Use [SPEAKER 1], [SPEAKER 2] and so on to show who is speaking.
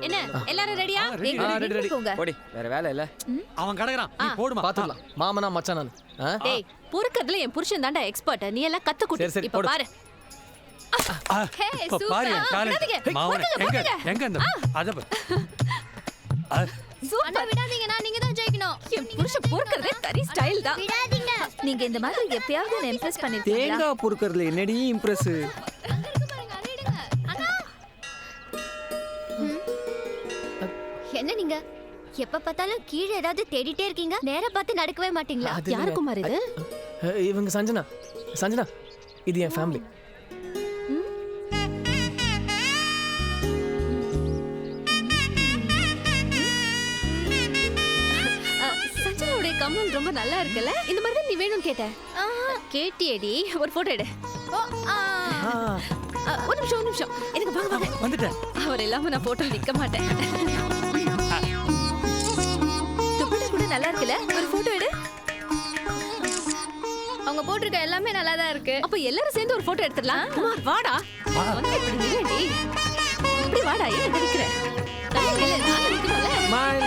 [SPEAKER 1] என்ன எல்லாரும் ரெடியா?
[SPEAKER 2] ரெடி
[SPEAKER 1] போங்க.
[SPEAKER 2] போடி, வேற வேலை இல்ல.
[SPEAKER 3] அவன் கடக்குறான், நீ போடுமா.
[SPEAKER 4] பாத்துடலாம். மாமனா மச்சான் நான்.
[SPEAKER 1] டேய், பொறுக்கிறதுல என் புருஷன் தான்டா எக்ஸ்பர்ட். நீ எல்லாம் கத்து குட்டி.
[SPEAKER 4] சரி,
[SPEAKER 1] இப்ப
[SPEAKER 4] போடு.
[SPEAKER 1] பாரு.
[SPEAKER 3] இப்ப பாரு என் talent. மாவனே, எங்க இந்த அத
[SPEAKER 1] அண்ணா விடாதீங்கண்ணா, நீங்க தான் ஜெயிக்கணும். என் புருஷன் பொறுக்கிறதே தனி ஸ்டைல் தான். விடாதீங்க. நீங்க இந்த மாதிரி எப்பயாவது என்ன இம்ப்ரெஸ் பண்ணிருக்கீங்களா?
[SPEAKER 2] தேங்காய் பொறுக்கறதுல என்னடி இம்ப்ரெஸ்?
[SPEAKER 5] என்ன நீங்க எப்ப பார்த்தாலும் கீழே ஏதாவது தேடிட்டே இருக்கீங்க, நேரா பார்த்து நடக்கவே மாட்டீங்களா?
[SPEAKER 1] யாரு குமார் இது?
[SPEAKER 4] இவங்க சஞ்சனா. சஞ்சனா, இது என் ஃபேமிலி.
[SPEAKER 1] சஞ்சனாவுடைய கம்மல் ரொம்ப நல்லா இருக்குல்ல? இந்த மாதிரி தான் நீ வேணும்னு கேட்ட. கேட்டியேடி. ஒரு போட்டோ எடு. ஒரு நிமிஷம். எனக்கு வாங்க.
[SPEAKER 3] வந்துட்டேன்.
[SPEAKER 1] அவர் இல்லாம நான் போட்டோ நிக்க மாட்டேன். துப்பட்டா கூட நல்லா இருக்குல்ல? ஒரு போட்டோ எடு.
[SPEAKER 5] அவங்க போட்டிருக்க எல்லாமே நல்லா தான் இருக்கு.
[SPEAKER 1] அப்ப எல்லாரும் சேர்ந்து ஒரு போட்டோ எடுத்துடலாம். குமார் வாடா. வந்து இப்படி நில்லுடி. இப்படி வாடா. ஏன் நிக்கிற? நல்லா நில்லு. நான் நிக்கணும்ல.
[SPEAKER 2] ஸ்மைல்.